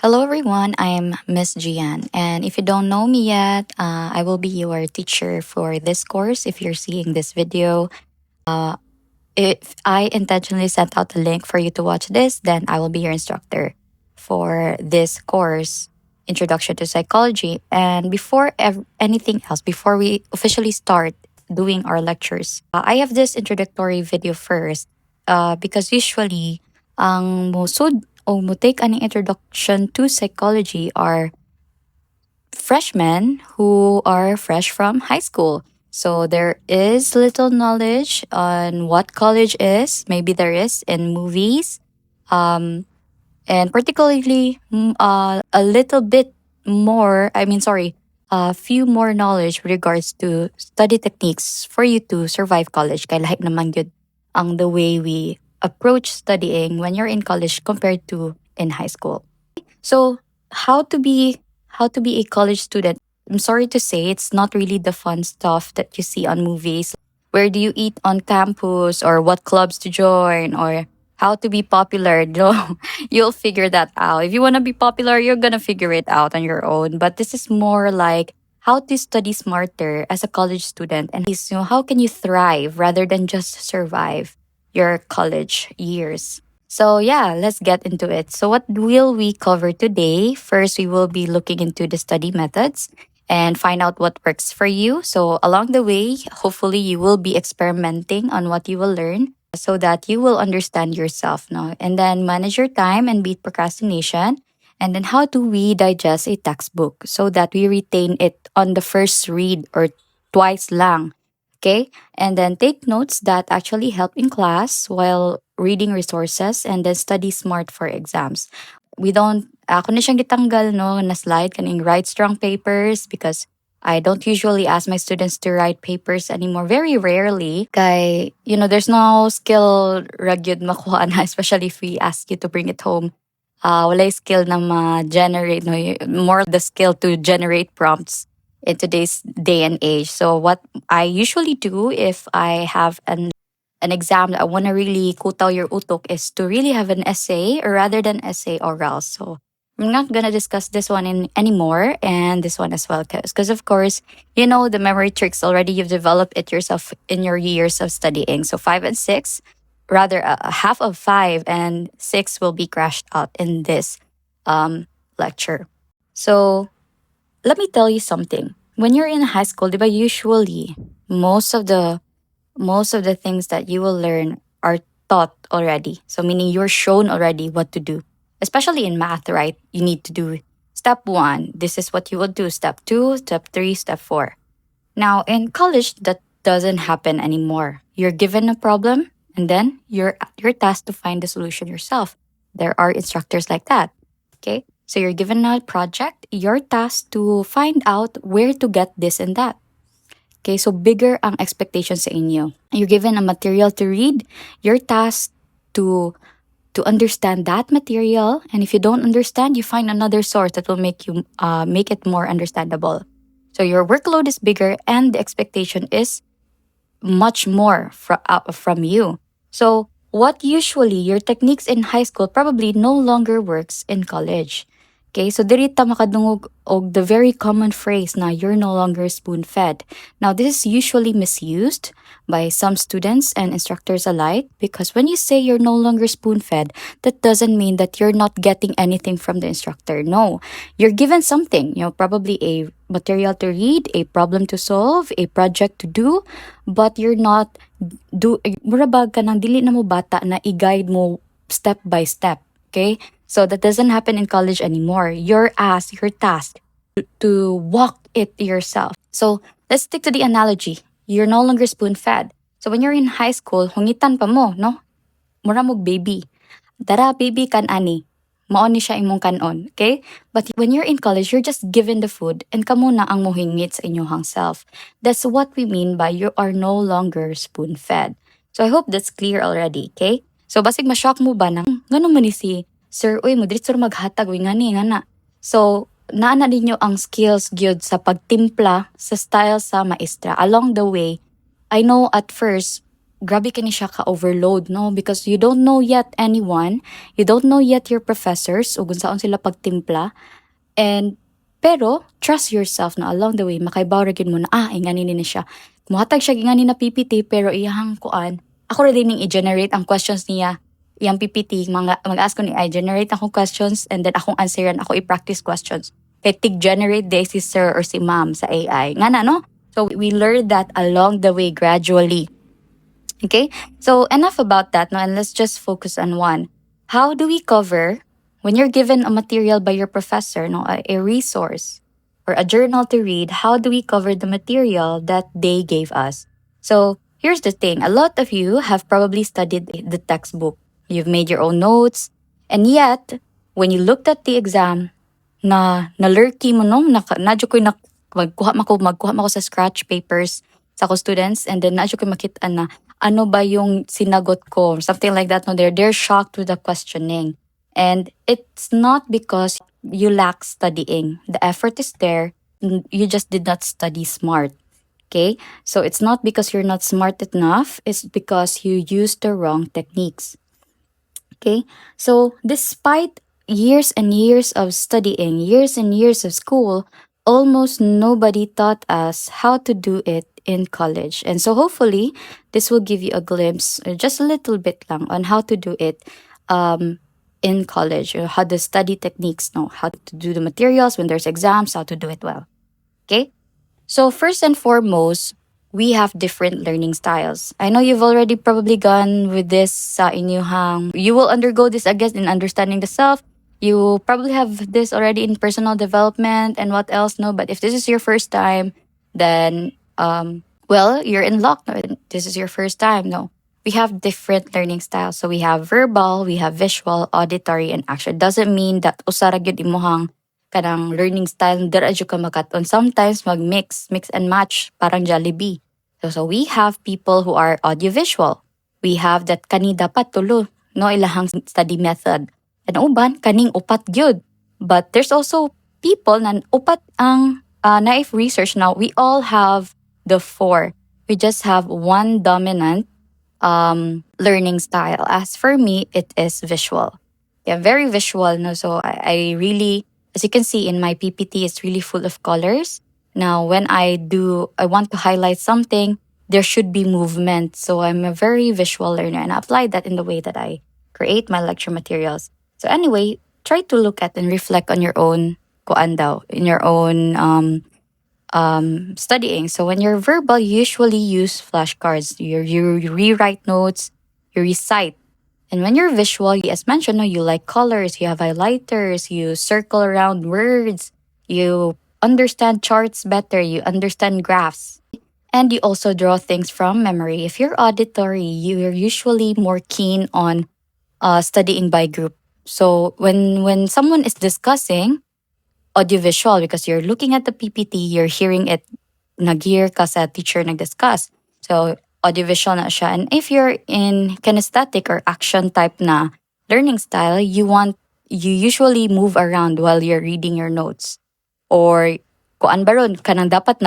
Hello everyone, I'm Miss Gian, and if you don't know me yet, I will be your teacher for this course. If you're seeing this video, if I intentionally sent out a link for you to watch this, then I will be your instructor for this course, Introduction to Psychology. And before anything else, before we officially start doing our lectures, I have this introductory video first because usually ang musud o mo take an introduction to psychology are freshmen who are fresh from high school. So there is little knowledge on what college is. Maybe there is in movies. And particularly a little bit more, a few more knowledge with regards to study techniques for you to survive college. Kaya lahat naman yun ang the way we approach studying when you're in college compared to in high school. So how to be how to be a college student? I'm sorry to say it's not really the fun stuff that you see on movies. Where do you eat on campus or what clubs to join or how to be popular? No, you'll figure that out. If you want to be popular, you're going to figure it out on your own. But this is more like how to study smarter as a college student and how can you thrive rather than just survive your college years. So yeah, let's get into it. So what will we cover today? First, we will be looking into the study methods and find out what works for you. So along the way, hopefully you will be experimenting on what you will learn so that you will understand yourself, no? And then manage your time and beat procrastination. And then how do we digest a textbook so that we retain it on the first read or twice lang? Okay? And then take notes that actually help in class while reading resources and then study smart for exams. We don't, ako na siyang gitanggal, no, na slide kaning write strong papers because I don't usually ask my students to write papers anymore. Very rarely. Kay, there's no skill ragyod makuha na, especially if we ask you to bring it home. Walay skill na ma-generate, no, more the skill to generate prompts in today's day and age. So what I usually do if I have an exam that I want to really kutaw your utok is to really have an essay or rather than essay oral. So I'm not gonna discuss this one anymore and this one as well because of course the memory tricks already you've developed it yourself in your years of studying. So 5 and 6, rather half of 5 and 6 will be crashed out in this lecture. So let me tell you something. When you're in high school, diba, usually most of the things that you will learn are taught already. So meaning you're shown already what to do. Especially in math, right? You need to do step 1. This is what you will do. Step 2, step 3, step 4. Now in college, that doesn't happen anymore. You're given a problem and then you're tasked to find the solution yourself. There are instructors like that. Okay? So you're given a project, you're tasked to find out where to get this and that. Okay, so bigger ang expectations sa inyo. You're given a material to read, you're tasked to understand that material, and if you don't understand, you find another source that will make it more understandable. So your workload is bigger and the expectation is much more from you. So what usually your techniques in high school probably no longer works in college. Okay, so diri ta makadungog og the very common phrase na you're no longer spoon-fed. Now, this is usually misused by some students and instructors alike because when you say you're no longer spoon-fed, that doesn't mean that you're not getting anything from the instructor. No, you're given something, probably a material to read, a problem to solve, a project to do, but you're not murabag ka nang dili na mo bata na i-guide mo step by step. Okay? So that doesn't happen in college anymore. You're tasked to walk it yourself. So let's stick to the analogy. You're no longer spoon-fed. So when you're in high school, hungitan pa mo, no? Mura mog baby. Dara baby kan ani. Maon ni siya imong kanon, okay? But when you're in college, you're just given the food and kamo na ang mohingit sa inyong self. That's what we mean by you are no longer spoon-fed. So I hope that's clear already, okay? So basig ma-shock mo ba nang ganun man ni si Sir, uy, mo dito maghatag, uy, nga na. So, naana ninyo ang skills gyud sa pagtimpla sa style sa maestra. Along the way, I know at first, grabe ka ni siya ka-overload, no? Because you don't know yet anyone, you don't know yet your professors, o kung saan sila pagtimpla. And, pero, trust yourself na along the way, makaibaragin mo na, ingani ni siya. Muhatag siya ingani na PPT, pero iyang kuan, ako rin ning i-generate ang questions niya, iyang PPT, mag-ask ko ni, I-generate akong questions, and then akong answeran, ako i-practice questions. Kay tig-generate day si sir or si ma'am sa AI. Nga na, no? So, we learned that along the way, gradually. Okay, so enough about that now, and let's just focus on one. How do we cover when you're given a material by your professor, no, a resource or a journal to read? How do we cover the material that they gave us? So here's the thing: a lot of you have probably studied the textbook. You've made your own notes, and yet when you looked at the exam, na lurky mo no, nadyo ko magkuha mako sa scratch papers sa ko students, and then nadyo ko makita na ano ba yung sinagot ko, something like that. No, they're shocked with the questioning. And it's not because you lack studying. The effort is there. You just did not study smart. Okay? So it's not because you're not smart enough, it's because you used the wrong techniques. Okay? So despite years and years of studying, years and years of school, almost nobody taught us how to do it in college. And so hopefully this will give you a glimpse, just a little bit lang, on how to do it in college, or how to study techniques, no, how to do the materials when there's exams, how to do it well. Okay? So first and foremost, we have different learning styles. I know you've already probably gone with this sa inyuhang. You will undergo this again in understanding the self. You probably have this already in personal development and what else, no? But if this is your first time, then well, you're in luck. No? This is your first time, no? We have different learning styles. So we have verbal, we have visual, auditory, and action. Doesn't mean that usara gyud imuhang kanang learning style dira jud ka makaton. Sometimes mix and match, parang Jollibee. So we have people who are audiovisual. We have that kani dapat tulo no ilahang study method. And uban kaning upat gyud. But there's also people na upat ang naif research now. We all have the four. We just have one dominant learning style. As for me, it is visual. Yeah, very visual. No, so I really, as you can see in my PPT, it's really full of colors. Now, when I want to highlight something, there should be movement. So I'm a very visual learner, and I apply that in the way that I create my lecture materials. So anyway, try to look at and reflect on your own kuan daw, in your own studying. So when you're verbal, you usually use flashcards. You rewrite notes, you recite. And when you're visual, as mentioned, no, you like colors, you have highlighters, you circle around words, you understand charts better, you understand graphs. And you also draw things from memory. If you're auditory, you're usually more keen on studying by group. So when someone is discussing, audiovisual, because you're looking at the PPT, you're hearing it, nag-hear ka sa teacher nag-discuss. So, audiovisual na siya. And if you're in kinesthetic or action type na learning style, you usually move around while you're reading your notes. Or, kuan ba ron, kanang dapat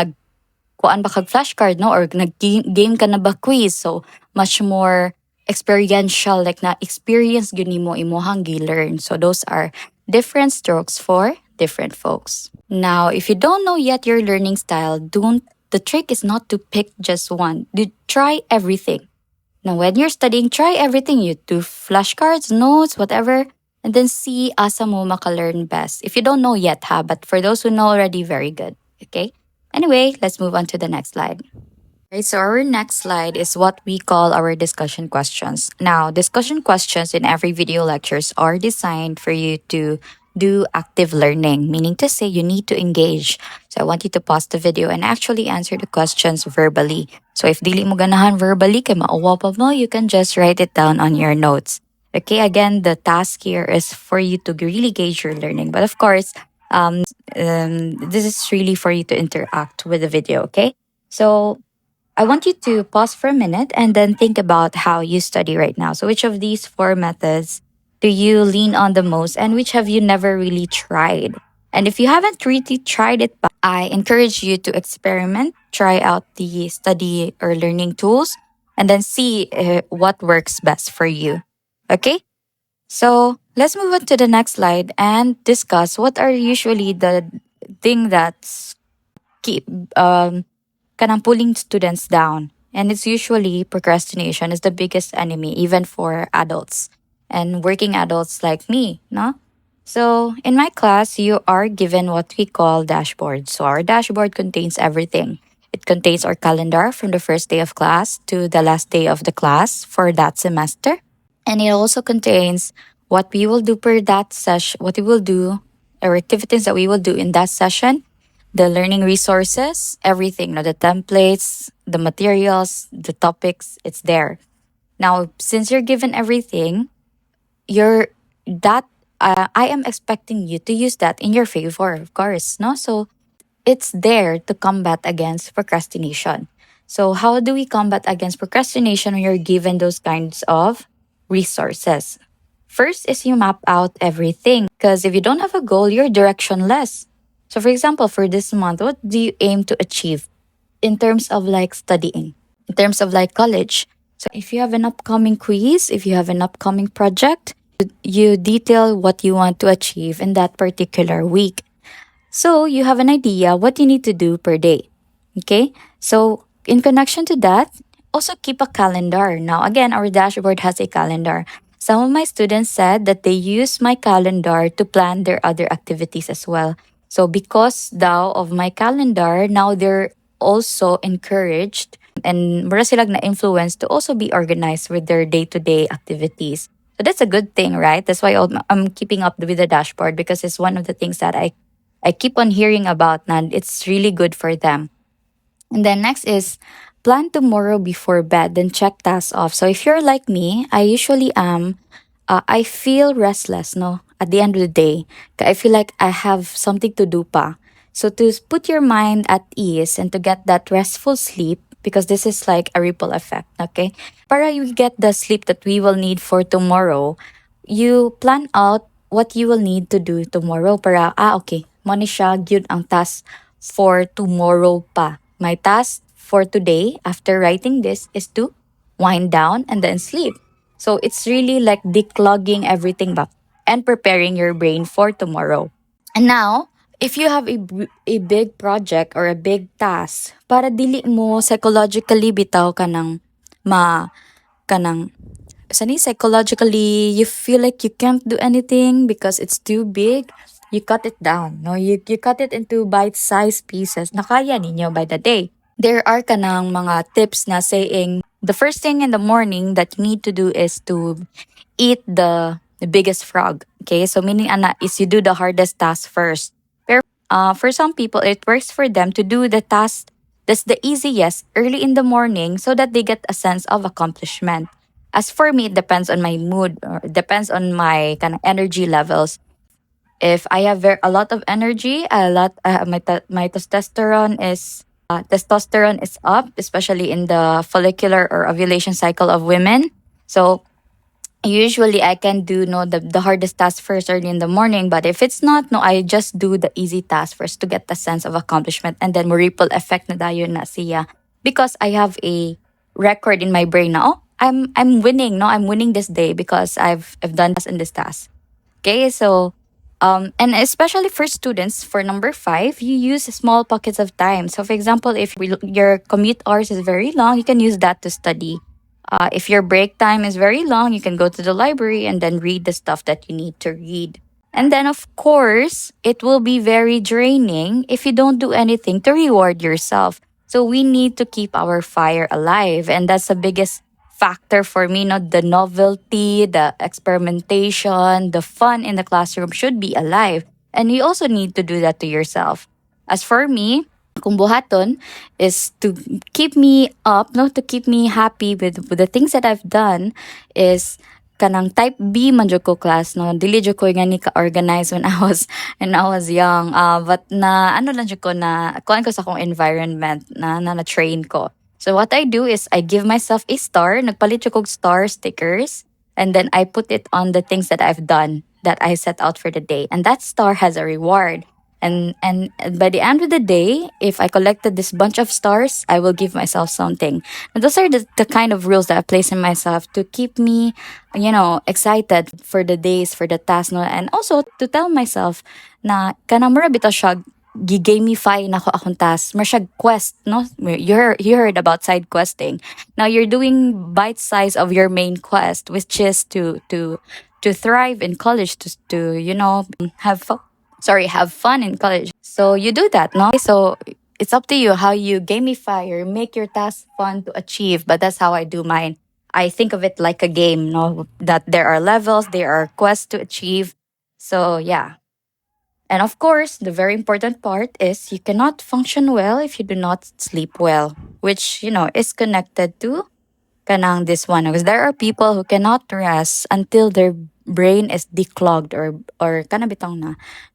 kuan ba kag flashcard, no? Or nag-game ka na ba quiz? So, much more experiential, like na experience gyud nimo imuhang gi-learn. So, those are different strokes for different folks. Now, if you don't know yet your learning style, the trick is not to pick just one. Try everything. Now, when you're studying, try everything. You do flashcards, notes, whatever, and then see asa mo maka-learn best. If you don't know yet, but for those who know already, very good. Okay? Anyway, let's move on to the next slide. Right, so our next slide is what we call our discussion questions. Now, discussion questions in every video lectures are designed for you to do active learning, meaning to say you need to engage. So I want you to pause the video and actually answer the questions verbally. So if dili mo ganahan verbally, kay mauwa pa mo, you can just write it down on your notes. Okay, again, the task here is for you to really gauge your learning. But of course, this is really for you to interact with the video, okay? So I want you to pause for a minute and then think about how you study right now. So, which of these four methods do you lean on the most, and which have you never really tried? And if you haven't really tried it, I encourage you to experiment, try out the study or learning tools. and then see what works best for you. Okay? So let's move on to the next slide and discuss what are usually the thing that's keep kanang pulling students down. And it's usually procrastination is the biggest enemy, even for adults and working adults like me, no? So in my class, you are given what we call dashboard. So our dashboard contains everything. It contains our calendar from the first day of class to the last day of the class for that semester. And it also contains what we will do per that session, what we will do, or activities that we will do in that session, the learning resources, everything, the templates, the materials, the topics, it's there. Now, since you're given everything, you're that I am expecting you to use that in your favor, of course, no? So it's there to combat against procrastination. So how do we combat against procrastination when you're given those kinds of resources? First is you map out everything because if you don't have a goal, you're directionless. So for example, for this month, what do you aim to achieve in terms of like studying, in terms of like college? So if you have an upcoming quiz, if you have an upcoming project, you detail what you want to achieve in that particular week. So you have an idea what you need to do per day. Okay? So in connection to that, also keep a calendar. Now again, our dashboard has a calendar. Some of my students said that they use my calendar to plan their other activities as well. So because daw of my calendar, now they're also encouraged and mura silang na-influence to also be organized with their day-to-day activities. So that's a good thing, right? That's why I'm keeping up with the dashboard because it's one of the things that I keep on hearing about and it's really good for them. And then next is plan tomorrow before bed, then check tasks off. So if you're like me, I usually am, I feel restless, no? At the end of the day, I feel like I have something to do pa. So to put your mind at ease and to get that restful sleep, because this is like a ripple effect, okay? Para you get the sleep that we will need for tomorrow, you plan out what you will need to do tomorrow para, okay, mo ni siya gyud ang task for tomorrow pa. My task for today, after writing this, is to wind down and then sleep. So it's really like declogging everything back and preparing your brain for tomorrow. And now, if you have a big project or a big task, para dili mo psychologically bitaw ka ng kanang sani psychologically you feel like you can't do anything because it's too big, you cut it down, no? You cut it into bite-sized pieces na kaya ninyo by the day. There are kanang mga tips na saying the first thing in the morning that you need to do is to eat the biggest frog. Okay, so meaning ana is you do the hardest task first. Pero for some people, it works for them to do the task that's the easiest early in the morning so that they get a sense of accomplishment. As for me, it depends on my mood or it depends on my kind of energy levels. If I have a lot of energy, my testosterone is up, especially in the follicular or ovulation cycle of women. So usually I can do no the hardest task first early in the morning, but if it's not, no, I just do the easy task first to get the sense of accomplishment and then mo ripple effect na dayon na siya because I have a record in my brain now. I'm winning, no, I'm winning this day because I've done this and this task. Okay, so and especially for students, for number 5, you use small pockets of time. So, for example, if your commute hours is very long, you can use that to study. If your break time is very long, you can go to the library and then read the stuff that you need to read. And then, of course, it will be very draining if you don't do anything to reward yourself. So, we need to keep our fire alive. And that's the biggest factor for me, no? The novelty, the experimentation, the fun in the classroom should be alive. And you also need to do that to yourself. As for me, kung buhaton is to keep me up, no, to keep me happy with the things that I've done is kanang type B man jud ko class, no, dili jud ko nga ni ka organize when I was young, but na ano lang jud ko na kuan ko sa akong environment na train ko. So what I do is I give myself a star, nagpalit jud kog star stickers, and then I put it on the things that I've done that I set out for the day, and that star has a reward. And by the end of the day, if I collected this bunch of stars, I will give myself something. And those are the kind of rules that I place in myself to keep me, excited for the days, for the task, no? And also to tell myself na kanang mura bitaw siya gigamify na ko akong task. Mura siya quest, no? You heard about side questing. Now you're doing bite size of your main quest, which is to thrive in college, to have fun in college. So you do that, no? So it's up to you how you gamify or make your task fun to achieve. But that's how I do mine. I think of it like a game, no? That there are levels, there are quests to achieve. So yeah. And of course, the very important part is you cannot function well if you do not sleep well, which, is connected to kanang this one, because there are people who cannot rest until their brain is declogged, or kana bitaw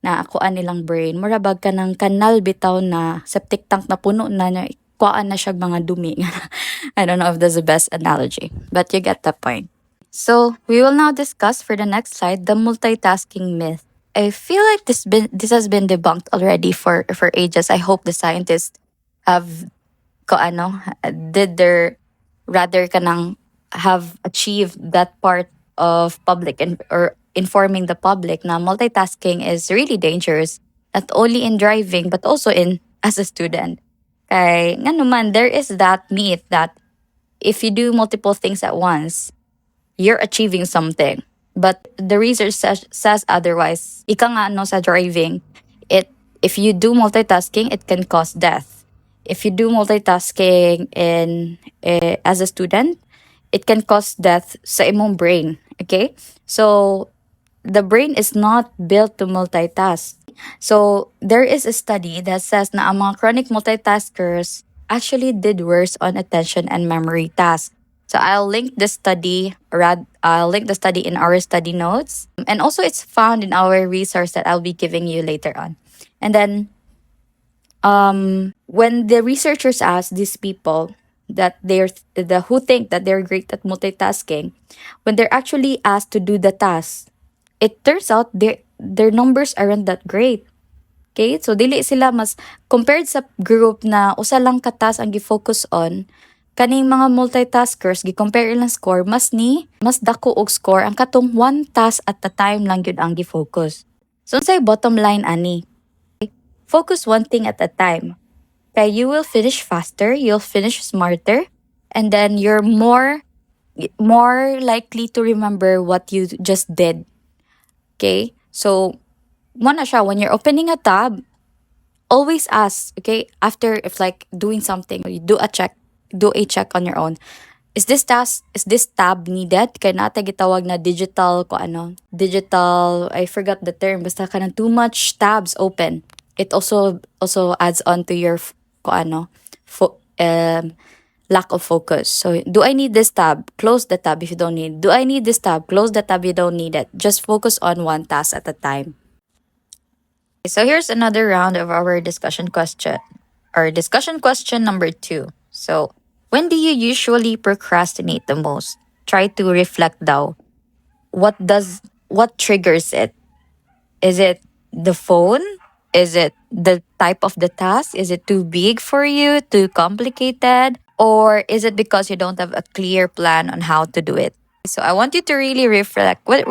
na akuan nilang brain mura bag kanang kanal bitaw na septic tank na puno na kuan na siya mga dumi. I don't know if that's the best analogy, but you get the point. So we will now discuss for the next slide the multitasking myth. I feel like this has been debunked already for ages. I hope the scientists have did their rather kanang have achieved that part of public or informing the public na multitasking is really dangerous, not only in driving but also in as a student. Kay nga naman, there is that myth that if you do multiple things at once, you're achieving something. But the research says otherwise. Ika nga no sa driving, if you do multitasking, it can cause death. If you do multitasking as a student, it can cause death sa imong brain. Okay? So the brain is not built to multitask. So there is a study that says na ang mga chronic multitaskers actually did worse on attention and memory tasks. So I'll link the study in our study notes. And also it's found in our resource that I'll be giving you later on. And then when the researchers asked these people that who think that they're great at multitasking, when they're actually asked to do the task, it turns out their numbers aren't that great. Okay? So dili sila mas compared sa group na usa lang ka task ang gi-focus on, kaning mga multitaskers gi-compare ilang score mas dako og score ang katong one task at a time lang gyud ang gi-focus. So unsay bottom line ani? Focus one thing at a time. Okay, you will finish faster, you'll finish smarter, and then you're more likely to remember what you just did. Okay? So, mo na siya, when you're opening a tab, always ask, okay, after if like doing something, you do a check on your own. Is this tab needed? Kaya nata gitawag na digital, I forgot the term, basta ka too much tabs open. It also adds on to your lack of focus. So, do I need this tab? Close the tab if you don't need. Do I need this tab? Close the tab, you don't need it. Just focus on one task at a time. So here's another round of our discussion question. Our discussion question number 2. So, when do you usually procrastinate the most? Try to reflect daw. What triggers it? Is it the phone? Is it the type of the task? Is it too big for you? Too complicated? Or is it because you don't have a clear plan on how to do it? So I want you to really reflect. On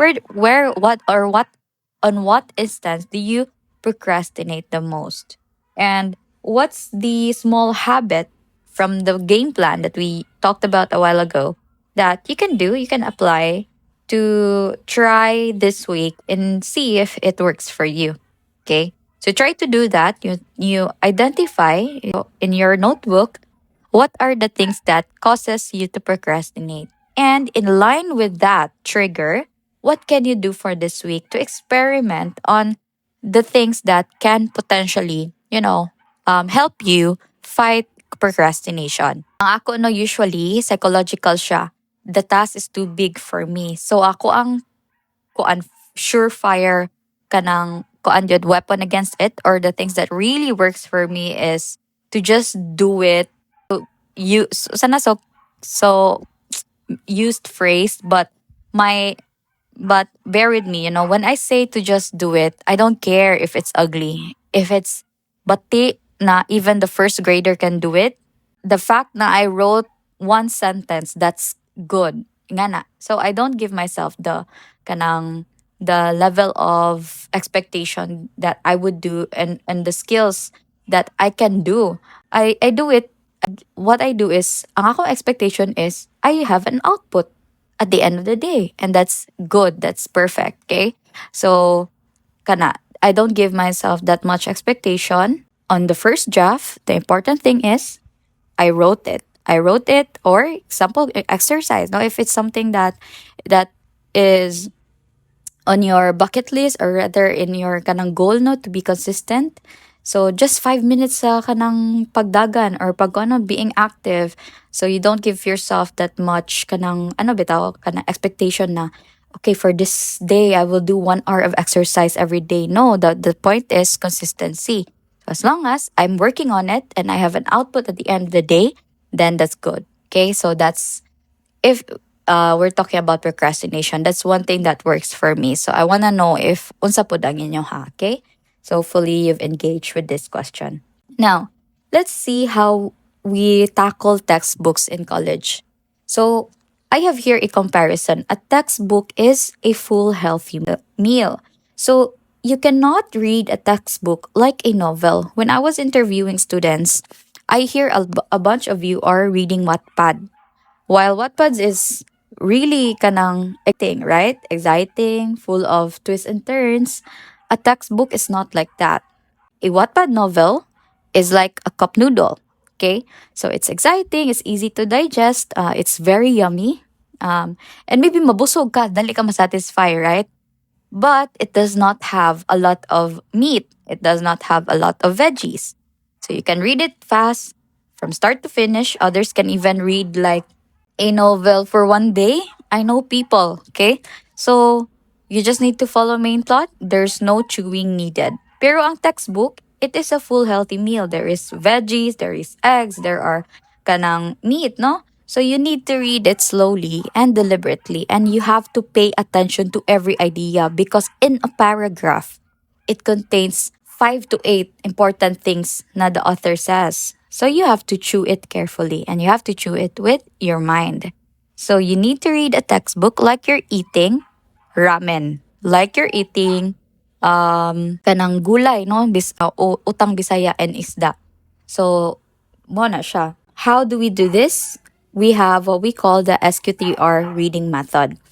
what instance do you procrastinate the most? And what's the small habit from the game plan that we talked about a while ago that you can apply to try this week and see if it works for you? Okay? So try to do that. You identify in your notebook what are the things that causes you to procrastinate. And in line with that trigger, what can you do for this week to experiment on the things that can potentially, help you fight procrastination? Ang ako no usually psychological siya. The task is too big for me. So ako ang surefire kanang yun, weapon against it, or the things that really works for me is to just do it. Sana so used phrase, but bear with me, when I say to just do it, I don't care if it's ugly. if it's bati na even the first grader can do it, the fact na I wrote one sentence, that's good. Nga na. So I don't give myself kanang the level of expectation that I would do, and the skills that I can do. I do it. What I do is, ang ako expectation is I have an output at the end of the day, and that's good. That's perfect. Okay, so kana I don't give myself that much expectation on the first draft. The important thing is I wrote it. I wrote it, or example exercise. Now, if it's something that is on your bucket list, or rather in your kanang goal, no, to be consistent. So just 5 minutes sa kanang pagdagan or pag ano, being active. So you don't give yourself that much kanang ano bitaw kanang expectation na okay, for this day I will do 1 hour of exercise every day. No, the point is consistency. So as long as I'm working on it and I have an output at the end of the day, then that's good. Okay, so that's if we're talking about procrastination, that's one thing that works for me. So I want to know if unsa pud ang inyo ha, okay? So hopefully you've engaged with this question. Now, let's see how we tackle textbooks in college. So I have here a comparison. A textbook is a full healthy meal. So you cannot read a textbook like a novel. When I was interviewing students, I hear a bunch of you are reading Wattpad. While Wattpad is really kanang exciting, right? Exciting, full of twists and turns. A textbook is not like that. A Wattpad novel is like a cup noodle. Okay, so it's exciting, it's easy to digest, it's very yummy, and maybe mabusog ka, dali ka masatisfy, right? But it does not have a lot of meat. It does not have a lot of veggies. So you can read it fast from start to finish. Others can even read like a novel for 1 day. I know people, okay? So you just need to follow main plot. There's no chewing needed. Pero ang textbook, it is a full healthy meal. There is veggies, there is eggs, there are kanang meat, no? So you need to read it slowly and deliberately, and you have to pay attention to every idea because in a paragraph, it contains 5 to 8 important things na the author says. So you have to chew it carefully and you have to chew it with your mind. So you need to read a textbook like you're eating ramen, like you're eating kanang gulay, no? Utang Bisaya and isda. So, mo na siya. How do we do this? We have what we call the SQTR reading method.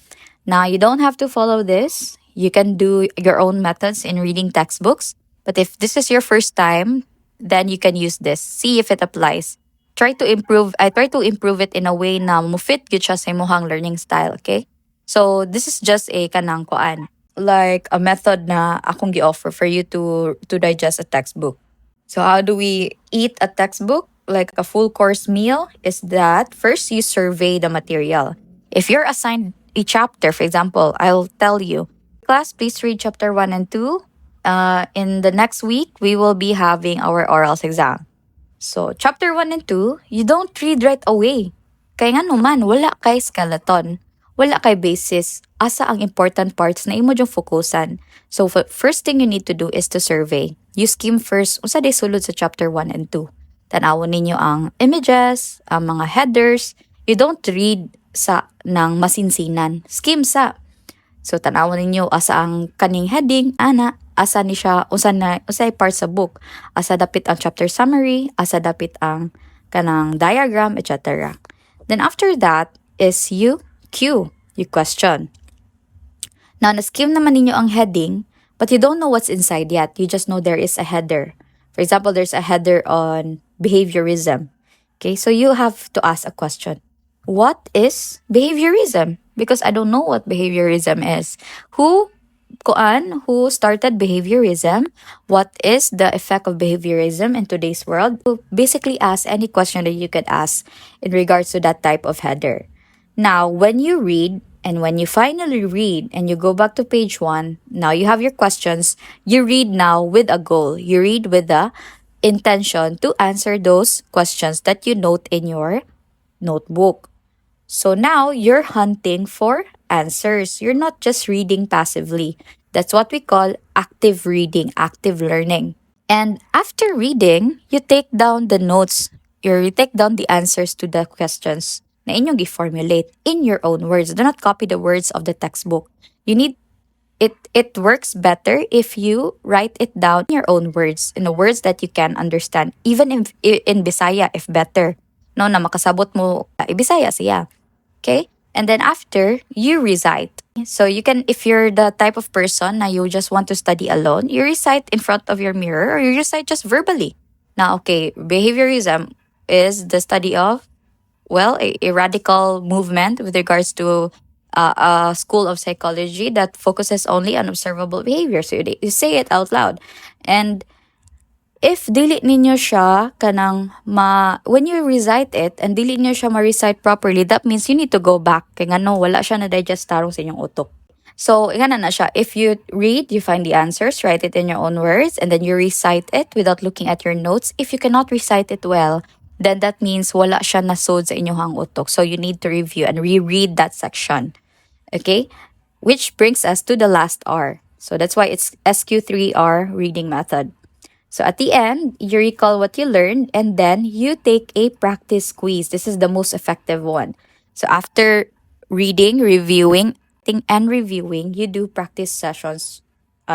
Now, you don't have to follow this. You can do your own methods in reading textbooks. But if this is your first time, then you can use this. See if it applies. Try to improve. I try to improve it in a way na mufit gyud siya sa imong learning style, okay? So, this is just a kanang koan, like a method na akong gi-offer for you to digest a textbook. So how do we eat a textbook? Like a full course meal is that first you survey the material. If you're assigned a chapter, for example, I'll tell you, class, please read chapter 1 and 2. In the next week, we will be having our orals exam. So, chapter 1 and 2, you don't read right away. Kaya nga naman, wala kay skeleton. Wala kay basis. Asa ang important parts na imo dyong fokusan. So, first thing you need to do is to survey. You skim first, unsa day sulod sa chapter 1 and 2. Tanawon ninyo ang images, ang mga headers. You don't read sa ng masinsinan. Skim sa. So, tanawon ninyo asa ang kaning heading, ana, asa ni siya, usay part sa book. Asa dapit ang chapter summary, asa dapit ang kanang diagram, etc. Then after that is you question. Now, na-skim naman ninyo ang heading, but you don't know what's inside yet. You just know there is a header. For example, there's a header on behaviorism. Okay, so you have to ask a question. What is behaviorism? Because I don't know what behaviorism is. Who started behaviorism? What is the effect of behaviorism in today's world? So basically ask any question that you could ask in regards to that type of header. Now, when you read and when you finally read and you go back to page 1, now you have your questions. You read now with a goal. You read with the intention to answer those questions that you note in your notebook. So now you're hunting for answers. You're not just reading passively. That's what we call active reading, active learning. And after reading, you take down the notes, you take down the answers to the questions na inyong formulate in your own words. Do not copy the words of the textbook. You need it works better if you write it down in your own words, in the words that you can understand, even in Bisaya if better. No na makasabot mo Bisaya siya. Okay? And then after, you recite. So you can, if you're the type of person na you just want to study alone, you recite in front of your mirror or you recite just verbally. Now, okay, behaviorism is the study of, well, a radical movement with regards to a school of psychology that focuses only on observable behavior. So you say it out loud. And if dili ninyo siya kanang when you recite it and dili ninyo siya ma-recite properly, that means you need to go back. Kaya nga no, wala siya na-digest tarong sa inyong utok. So, ingana na siya. If you read, you find the answers, write it in your own words, and then you recite it without looking at your notes. If you cannot recite it well, then that means wala siya nasod sa inyong utok. So, you need to review and reread that section. Okay? Which brings us to the last R. So, that's why it's SQ3R reading method. So at the end, you recall what you learned and then you take a practice quiz. This is the most effective one. So after reading, reviewing, and reviewing, you do practice sessions.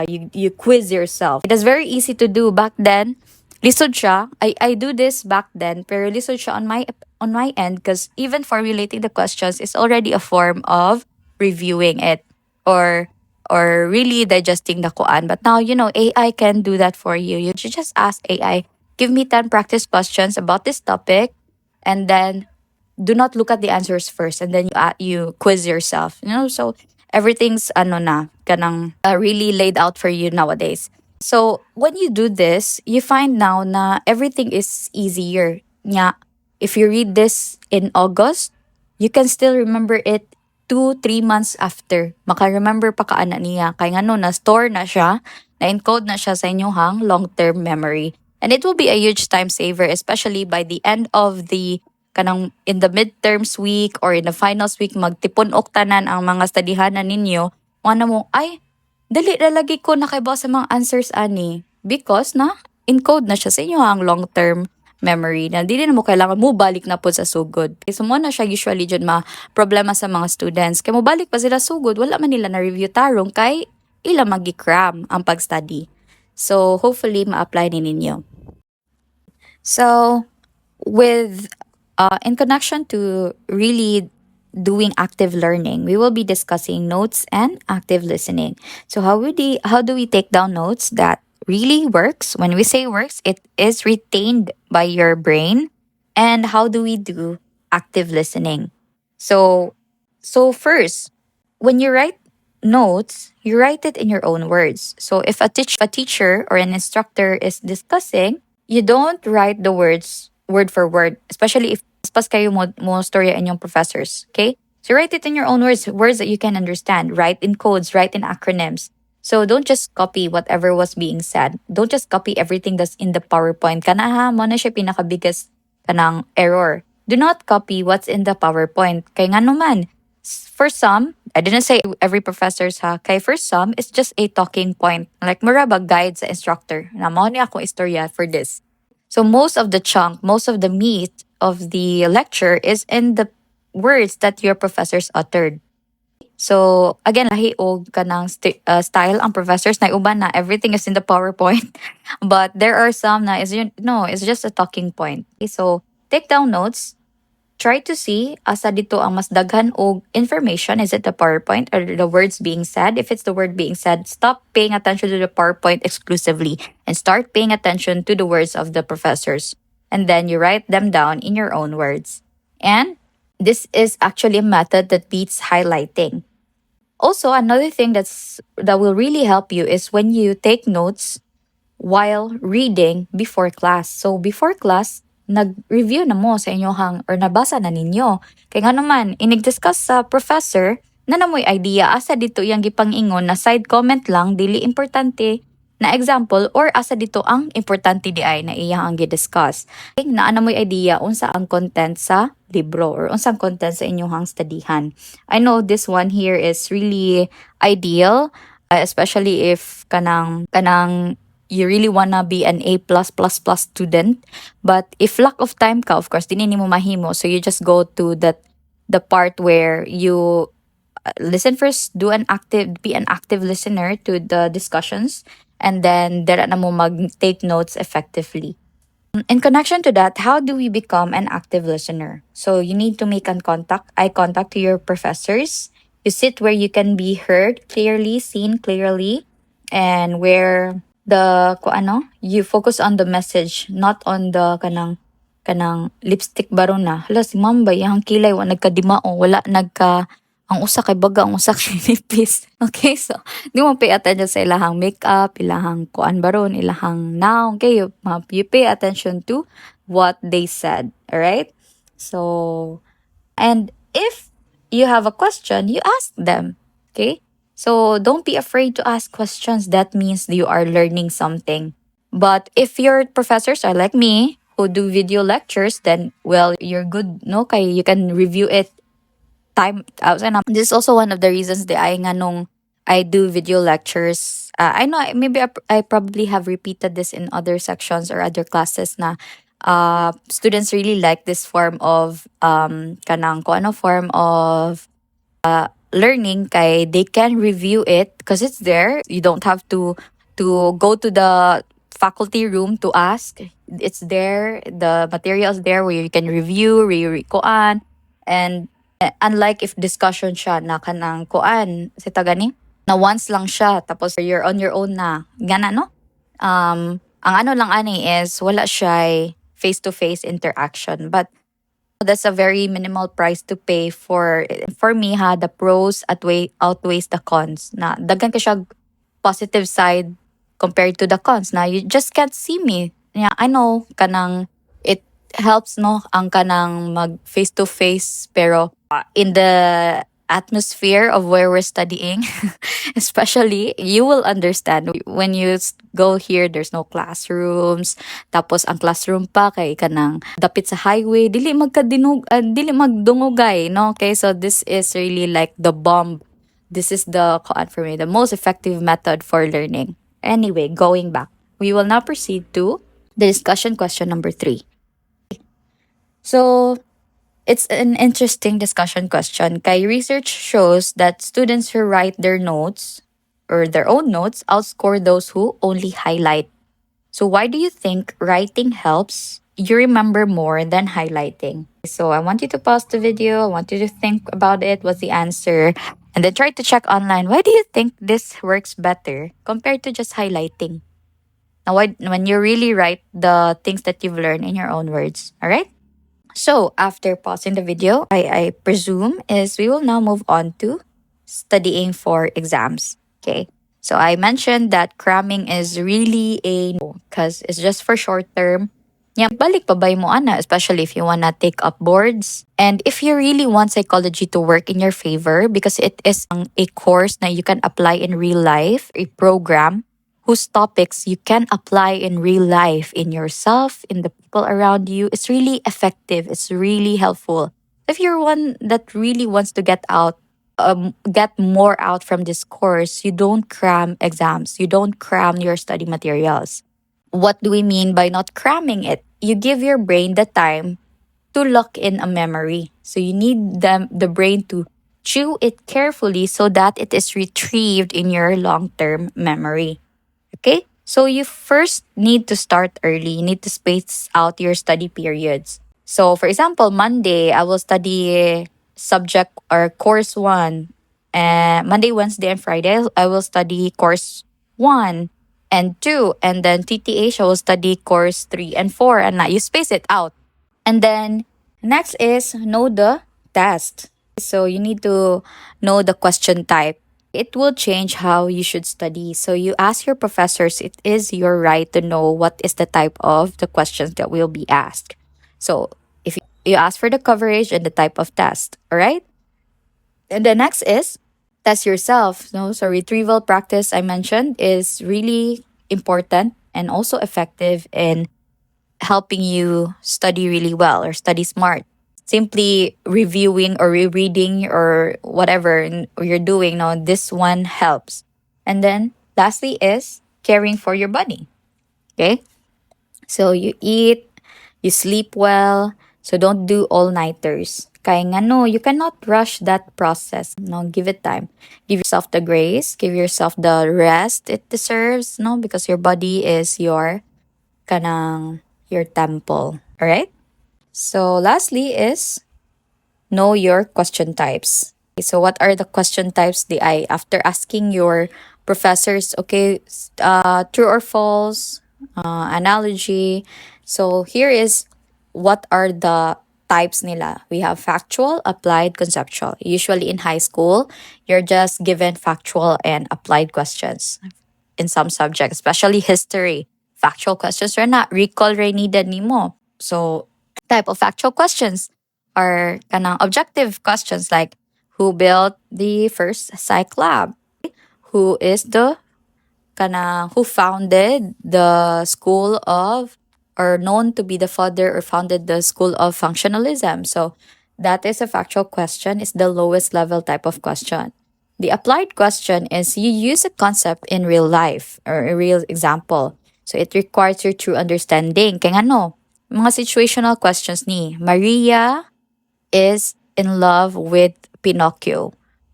You quiz yourself. It is very easy to do back then. Lisod siya. I do this back then, pero lisod siya on my end because even formulating the questions is already a form of reviewing it or really digesting the Quran. But now, AI can do that for you. You just ask AI, give me 10 practice questions about this topic, and then do not look at the answers first, and then you quiz yourself. So everything's kanang really laid out for you nowadays. So when you do this, you find now na everything is easier. Nya, if you read this in August, you can still remember it 2, 3 months after. Maka-remember pa kaana niya. Kaya nga no, na-store na siya, na-encode na siya sa inyong long-term memory. And it will be a huge time saver, especially by the end of the kanang in the midterms week or in the finals week, magtipon ok tanan ang mga studyhanan ninyo. Ano mo, ay, dali na lagi ko nakaibaw sa mga answers ani. Because encode na siya sa inyo ang long-term memory na dili na mo kailangan mo balik na po sa sugod. So mo na siya usually dyan problema sa mga students. Kaya mo balik pa sila sugod, wala man nila na-review tarong kay ila magi-cram ang pag-study. So hopefully ma-apply ni ninyo. So with in connection to really doing active learning, we will be discussing notes and active listening. So how do we take down notes that really works? When we say works, it is retained by your brain. And how do we do active listening? So first, when you write notes, you write it in your own words. So if a teacher or an instructor is discussing, you don't write the words word for word, especially if pas kayo mo storya inyong professors, okay? So write it in your own words that you can understand. Write in codes, write in acronyms. So don't just copy whatever was being said. Don't just copy everything that's in the PowerPoint. Kana mo na siya pinakabiggest kanang error. Do not copy what's in the PowerPoint. Kay nga naman, for some, I didn't say every professors ha, kay for some, it's just a talking point. Like marabag guide sa instructor. Na mo ni akong istorya for this. So most of the chunk, most of the meat of the lecture is in the words that your professors uttered. So again, lahi og kanang style ang professors na uban na everything is in the PowerPoint. But there are some na it's just a talking point. Okay, so take down notes. Try to see asa dito ang mas daghan og information. Is it the PowerPoint or the words being said? If it's the word being said, stop paying attention to the PowerPoint exclusively and start paying attention to the words of the professors. And then you write them down in your own words. And this is actually a method that beats highlighting. Also, another thing that will really help you is when you take notes while reading before class. So before class, nag-review na mo sa inyohang or nabasa na ninyo. Kaya nga naman, inig-discuss sa professor na namoy idea asa dito yung gipang-ingon na side comment lang, dili importante na example or asa dito ang importante di ay na iyang ang gi-discuss. Na namoy idea unsa ang content sa libro or unsang content sa inyong studyhan. I know this one here is really ideal, especially if kanang you really wanna be an A plus plus plus student. But if lack of time ka, of course, dili mo mahimo. So you just go to the part where you listen first, be an active listener to the discussions, and then dara na mo mag take notes effectively. In connection to that, how do we become an active listener? So you need to make eye contact to your professors. You sit where you can be heard clearly, seen clearly, and where you focus on the message, not on the kanang lipstick baron na. Hala si ma'am ba yang kilay wa nagkadimao, wala nagka ang usa kay baga, ang usa kay nipis. Okay, so di mo pay attention sa ilahang makeup, ilahang kuan baron, ilahang noun. Okay, you pay attention to what they said. Alright? So, and if you have a question, you ask them. Okay? So don't be afraid to ask questions. That means you are learning something. But if your professors are like me, who do video lectures, then well, you're good. No, kay you can review it time out. And this is also one of the reasons that I nga nung I do video lectures. I know maybe I probably have repeated this in other sections or other classes na students really like this form of kanang ko ano form of learning kay they can review it because it's there. You don't have to go to the faculty room to ask. It's there. The materials there where you can review, kuan, and unlike if discussion siya na kanang kuan si tagani na once lang siya tapos you're on your own na gana no. Ang ano lang ani is wala siya face to face interaction, but that's a very minimal price to pay for me ha. The pros outweighs the cons na daghan ka siya positive side compared to the cons na you just can't see me. Yeah, I know kanang it helps no ang kanang mag face to face, pero in the atmosphere of where we're studying, especially, you will understand when you go here. There's no classrooms. Tapos ang classroom pa kay kanang dapit sa highway. Dili magdungugay, no? Okay, so this is really like the bomb. This is for me, the most effective method for learning. Anyway, going back, we will now proceed to the discussion question number 3. So, it's an interesting discussion question. Kay research shows that students who write their notes or their own notes outscore those who only highlight. So why do you think writing helps you remember more than highlighting? So I want you to pause the video. I want you to think about it. What's the answer? And then try to check online. Why do you think this works better compared to just highlighting? Now, when you really write the things that you've learned in your own words, all right? So, after pausing the video, I presume is we will now move on to studying for exams. Okay. So, I mentioned that cramming is really a no because it's just for short term. Yeah, balik pa ba mo ana, especially if you wanna take up boards. And if you really want psychology to work in your favor, because it is a course that you can apply in real life, a program whose topics you can apply in real life, in yourself, in the people around you. It's really effective. It's really helpful. If you're one that really wants to get more out from this course, you don't cram exams. You don't cram your study materials. What do we mean by not cramming it? You give your brain the time to lock in a memory. So you need the brain to chew it carefully so that it is retrieved in your long-term memory. Okay? So you first need to start early. You need to space out your study periods. So for example, Monday, I will study subject or course 1. And Monday, Wednesday, and Friday, I will study course 1 and 2. And then TTH, I will study course 3 and 4. And now you space it out. And then next is know the test. So you need to know the question type. It will change how you should study. So you ask your professors, it is your right to know what is the type of the questions that will be asked. So if you ask for the coverage and the type of test, all right? And the next is test yourself. No? So retrieval practice, I mentioned, is really important and also effective in helping you study really well or study smart. Simply reviewing or rereading or whatever you're doing, no, this one helps. And then lastly is caring for your body. Okay? So you eat, you sleep well, so don't do all-nighters. Kaya nga no, you cannot rush that process. No, give it time. Give yourself the grace, give yourself the rest it deserves, no, because your body is your kanang your temple. All right? So lastly is know your question types. So what are the question types the I after asking your professors, okay, true or false, analogy. So here is what are the types nila. We have factual, applied, conceptual. Usually in high school, you're just given factual and applied questions in some subjects, especially history. Factual questions are not recall ray needed nimo. So type of factual questions are kanang objective questions like who built the first psych lab? Who is the who founded the school of or known to be the father or founded the school of functionalism? So that is a factual question, is the lowest level type of question. The applied question is you use a concept in real life or a real example. So it requires your true understanding. Kaya ano, mga situational questions ni Maria is in love with Pinocchio.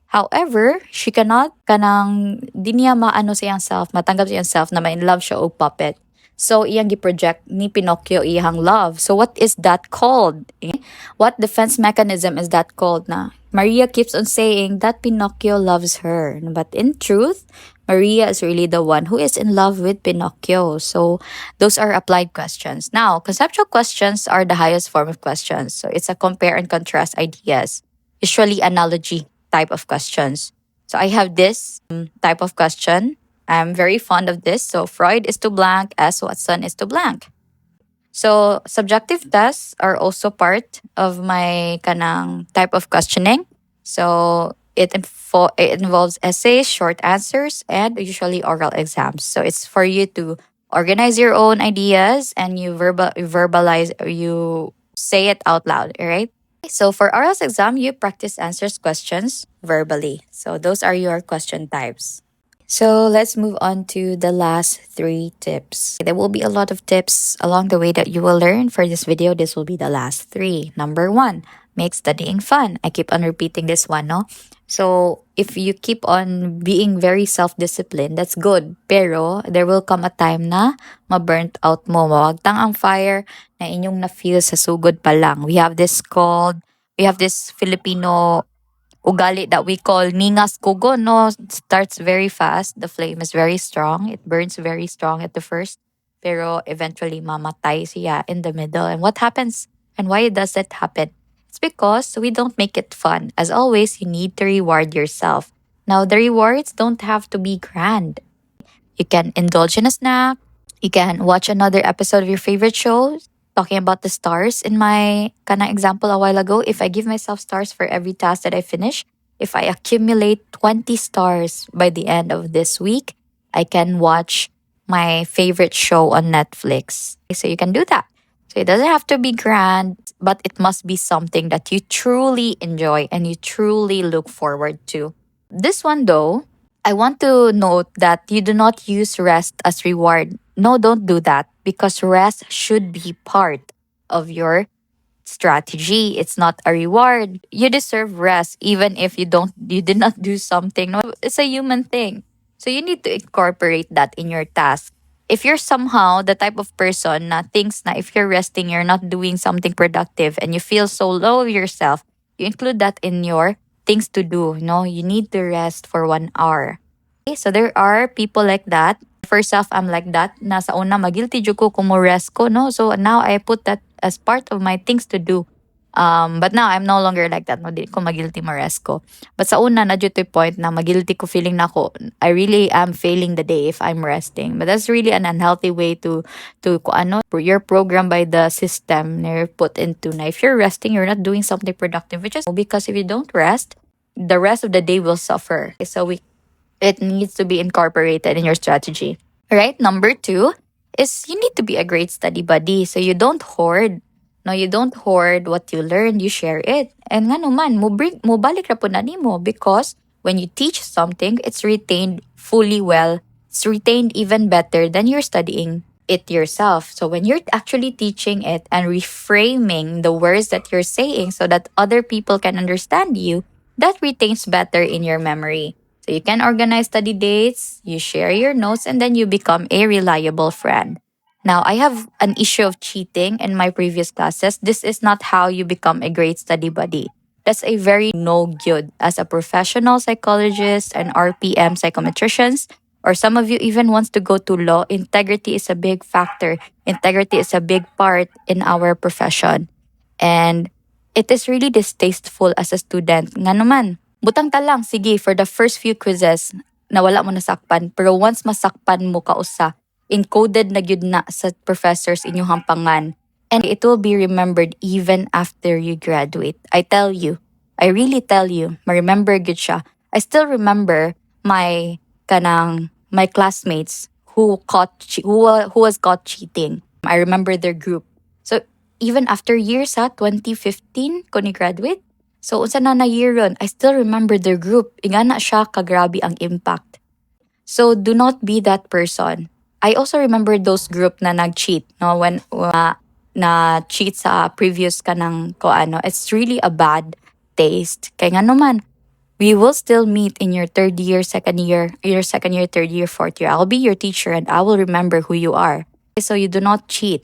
However, she cannot di niya maano sa iyang self, matanggap sa iyang self na ma-in love siya og puppet. So, iyang gi-project ni Pinocchio iyang love. So, what is that called? What defense mechanism is that called na? Maria keeps on saying that Pinocchio loves her. But in truth, Maria is really the one who is in love with Pinocchio. So those are applied questions. Now, conceptual questions are the highest form of questions. So it's a compare and contrast ideas, usually analogy type of questions. So I have this type of question. I'm very fond of this. So Freud is to blank as Watson is to blank. So subjective tests are also part of my kanang type of questioning. So it involves essays, short answers, and usually oral exams. So it's for you to organize your own ideas and you verbalize or you say it out loud, all right? So for oral exam, you practice answers questions verbally. So those are your question types. So let's move on to the last three tips. There will be a lot of tips along the way that you will learn for this video. This will be the last three. Number one, make studying fun. I keep on repeating this one, no? So if you keep on being very self-disciplined, that's good. Pero there will come a time na ma-burnt out mo. Mawagtang ang fire na inyong na-feel sa sugod pa lang. We have this Filipino ugali that we call ningas kugo, no? It starts very fast. The flame is very strong. It burns very strong at the first. Pero eventually mamatay siya in the middle. And what happens? And why does that happen? It's because we don't make it fun. As always, you need to reward yourself. Now, the rewards don't have to be grand. You can indulge in a snack. You can watch another episode of your favorite show. Talking about the stars in my kind of example a while ago, if I give myself stars for every task that I finish, if I accumulate 20 stars by the end of this week, I can watch my favorite show on Netflix. So you can do that. So it doesn't have to be grand, but it must be something that you truly enjoy and you truly look forward to. This one, though, I want to note that you do not use rest as reward. No, don't do that because rest should be part of your strategy. It's not a reward. You deserve rest even if you did not do something. No, it's a human thing. So you need to incorporate that in your task. If you're somehow the type of person na thinks na if you're resting, you're not doing something productive and you feel so low of yourself, you include that in your things to do. No, you need to rest for 1 hour. Okay, so there are people like that. First off, I'm like that. Nasa una, magilty jud ko kung mo rest ko, no? So now I put that as part of my things to do. But now I'm no longer like that. No, di ko magilty mo rest ko. But sa una, na dito point na magilty ko feeling na ako, I really am failing the day if I'm resting. But that's really an unhealthy way to kung ano, you're programmed by the system na you're put into na if you're resting, you're not doing something productive, which is because if you don't rest, the rest of the day will suffer. So it needs to be incorporated in your strategy. All right, number two is you need to be a great study buddy. So you don't hoard. No, you don't hoard what you learned, you share it. And nga naman, mo balik ra po na nimo because when you teach something, it's retained fully well. It's retained even better than you're studying. it yourself. So when you're actually teaching it and reframing the words that you're saying so that other people can understand you, that retains better in your memory. So you can organize study dates, you share your notes, and then you become a reliable friend. Now, I have an issue of cheating in my previous classes. This is not how you become a great study buddy. That's a very no good. As a professional psychologist and RPM psychometricians, or some of you even wants to go to law, integrity is a big factor. Integrity is a big part in our profession. And it is really distasteful as a student. Nga naman, butang ta lang, sige, for the first few quizzes, nawala mo nasakpan. Pero once masakpan mo kausa, encoded na gyud na sa professors inyong hampangan. And it will be remembered even after you graduate. I tell you, I really tell you, ma-remember gyud siya. I still remember my classmates who was caught cheating. I remember their group. So even after years 2015 ko ni graduate. So unsa na year ron, I still remember their group. Ingana siya kagrabe ang impact. So do not be that person. I also remember those group na nag-cheat, no, when na cheat sa previous kanang ko ano. It's really a bad taste. Kaya nga naman, we will still meet in your third year, third year, fourth year. I'll be your teacher and I will remember who you are. So you do not cheat.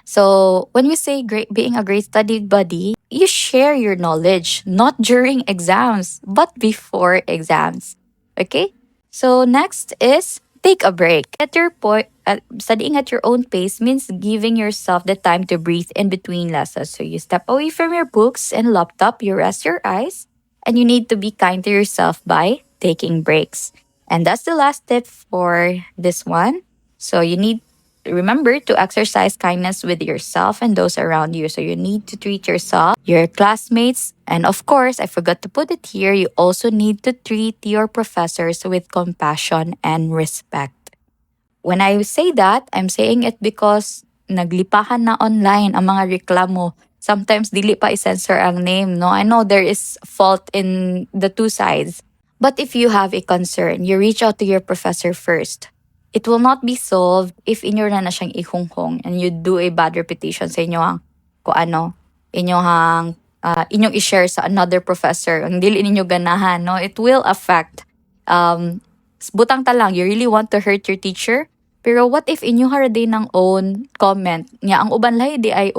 So when we say being a great study buddy, you share your knowledge, not during exams, but before exams. Okay? So next is take a break. Studying at your own pace means giving yourself the time to breathe in between lessons. So you step away from your books and laptop, you rest your eyes, and you need to be kind to yourself by taking breaks. And that's the last tip for this one. So you need remember to exercise kindness with yourself and those around you. So you need to treat yourself, your classmates, and of course, I forgot to put it here, you also need to treat your professors with compassion and respect. When I say that, I'm saying it because naglipahan na online ang mga reklamo. Sometimes dili pa i-censor ang name, no? I know there is fault in the two sides. But if you have a concern, you reach out to your professor first. It will not be solved if inyo na siyang ihunghong and you do a bad reputation sa inyong inyong i-share sa another professor. Ang dili ninyo ganahan, no? It will affect. Butang ta lang, you really want to hurt your teacher? Pero what if inyo haraday ng own comment nga ang uban lahi di ay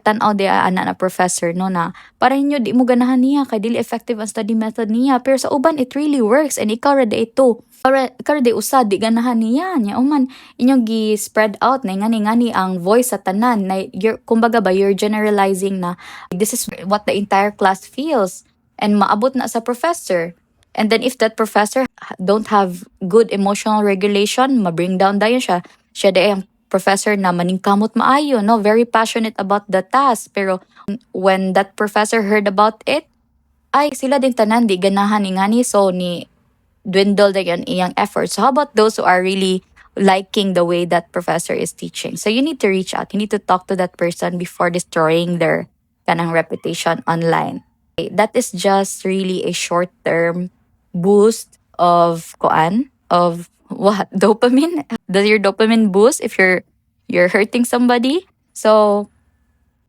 tanaw di ay ana na professor, no, na para inyo di mo ganahan niya kay dili effective ang study method niya, pero sa uban it really works and ikaw ra di ito para ikaw ra di usad di ganahan niya nya uman inyong gi spread out na ngani ang voice sa tanan na kumbaga ba you're generalizing na this is what the entire class feels and maabot na sa professor. And then if that professor don't have good emotional regulation, ma-bring down dayon siya. Siya di ang professor na maningkamot maayo, no? Very passionate about the task. Pero when that professor heard about it, ay sila din tanan di ganahan ni ngani, so ni dwindle na yan iyang efforts. So how about those who are really liking the way that professor is teaching? So you need to reach out. You need to talk to that person before destroying their kanang reputation online. That is just really a short-term boost of what dopamine. Does your dopamine boost if you're hurting somebody? So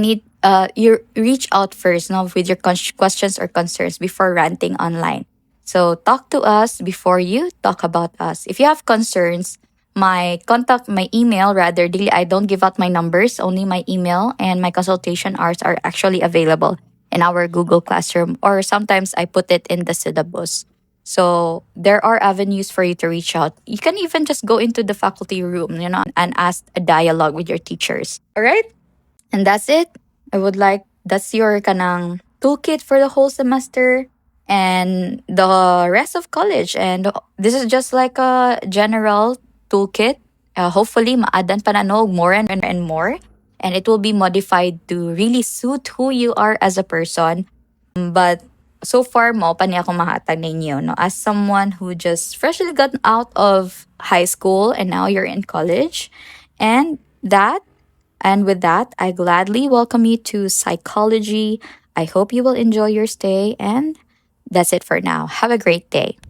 you reach out first, no, with your questions or concerns before ranting online. So talk to us before you talk about us. If you have concerns, my email rather, daily, I don't give out my numbers, only my email, and my consultation hours are actually available in our Google Classroom, or sometimes I put it in the syllabus. So there are avenues for you to reach out. You can even just go into the faculty room, and ask a dialogue with your teachers. All right? And that's it. That's your kanang toolkit for the whole semester and the rest of college. And this is just like a general toolkit. Hopefully, maadan pa na more and more. And it will be modified to really suit who you are as a person. But so far mo pa niya akong mahatag ninyo, no, as someone who just freshly gotten out of high school and now you're in college. And with that, I gladly welcome you to psychology. I hope you will enjoy your stay, and that's it for now. Have a great day.